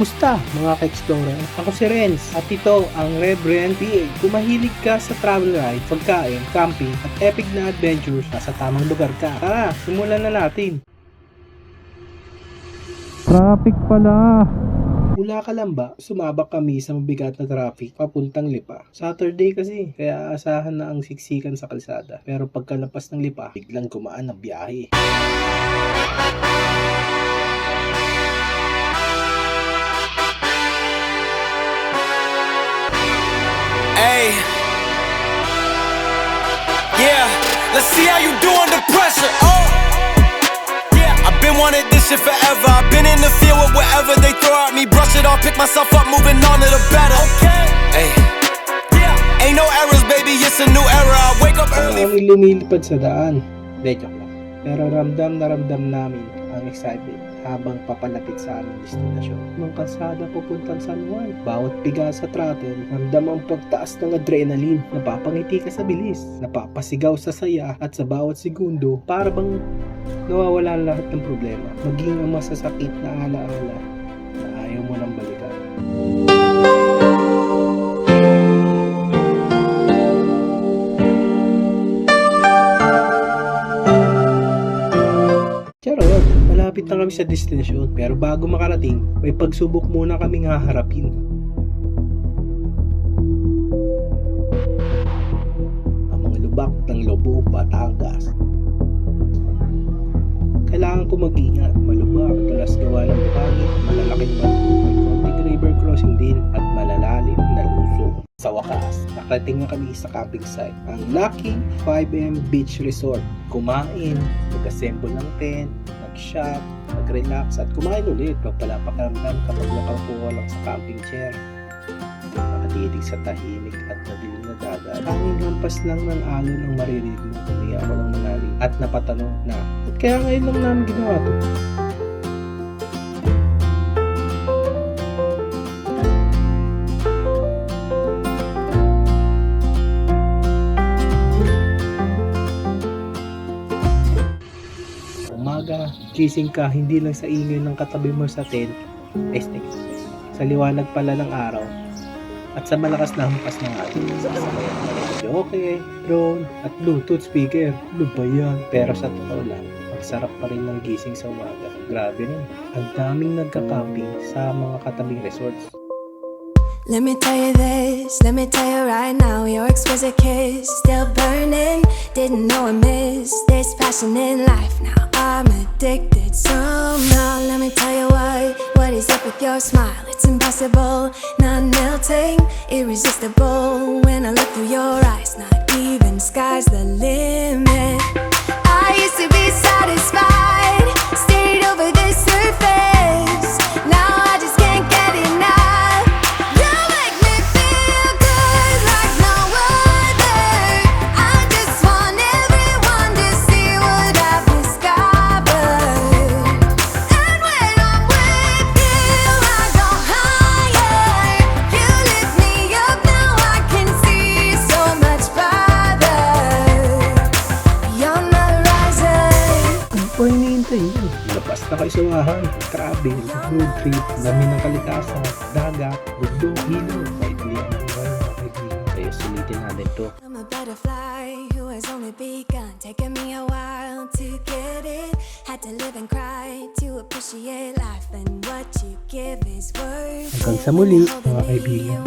Kumusta mga ka-explorer? Ako si Renz at ito ang Reverend PA. Kung mahilig ka sa travel ride, pagkain, camping at epic na adventures, nasa tamang lugar ka. Tara, simulan na natin. Traffic pala. Mula Calamba, sumabak kami sa mabigat na traffic papuntang Lipa. Saturday kasi, kaya asahan na ang siksikan sa kalsada. Pero pagkalapas ng Lipa, biglang gumaan ang biyahe. Hey, yeah, let's see how you do under pressure. Oh, yeah, I've been wanting this shit forever. I've been in the field with whatever they throw at me. Brush it off, pick myself up, moving on to the better. Okay, hey, yeah, ain't no errors, baby, it's a new era. I wake up early. Kami lumilipad sa daan. Joke lang. Pero ramdam na ramdam namin ang excitement habang papalapit sa aming destinasyon. Ng kalsada papuntang San Juan. Bawat piga sa throttle, ramdam ang pagtaas ng adrenaline. Napapangiti ka sa bilis, napapasigaw sa saya, at sa bawat segundo, para bang nawawala lahat ng problema. Maging ang masasakit na alaala na ayaw mo nang balikan. Charot, malapit na kami sa destinasyon, pero bago makarating, may pagsubok muna kaming haharapin. Ang mga lubak ng Lobo, Batangas. Kailangan ko mag-ingat, malubak, dalas gawa ng bukangit, malalaking bato, may konting river crossing din, at malalalim na lusong. Sa wakas, nakarating na kami sa camping site, ang Lucky 5M Beach Resort. Kumain, nag-assemble ng tent, nag-shop, nag-relax, at kumain ulit. Pagpalapakaramdam kapag nakaupo lang sa camping chair, nakatitig sa tahimik at madilim na dagat. Tanging lampas lang ng alon ang maririnig mo. Kaya ako lang malalim at napatanong na, at kaya ngayon lang namin ginawa to? Umaga, gising ka hindi lang sa ingay ng katabi mo sa tent, sa liwanag pala ng araw, at sa malakas na hampas ng ating sasabayan ng joke, drone, at bluetooth speaker. Ano ba yan? Pero sa totoo lang, ang sarap pa rin ng gising sa umaga. Grabe rin, ang daming nagka-camping sa mga katabing resorts. Let me tell you this, let me tell you right now, your exquisite kiss still burning. Didn't know I missed this passion in life. Now I'm addicted somehow. Let me tell you what is up with your smile? It's impossible, not melting, irresistible. When I look through your eyes, not even sky's the limit. I used to be satisfied, stayed over the surface. Now I just can't get enough. Ano hinihintay nyo? Labas na kayo sa wahan, travel, road trip, dami ng kalikasan, dagat, bundok, ilog, maibigyan ng buhay mga kaibigan. Kaya sulitin natin to. I'm a butterfly who has only begun, taking me a while to get it. Had to live and cry to appreciate life, and what you give is worth. Hanggang sa muli mga kaibigan.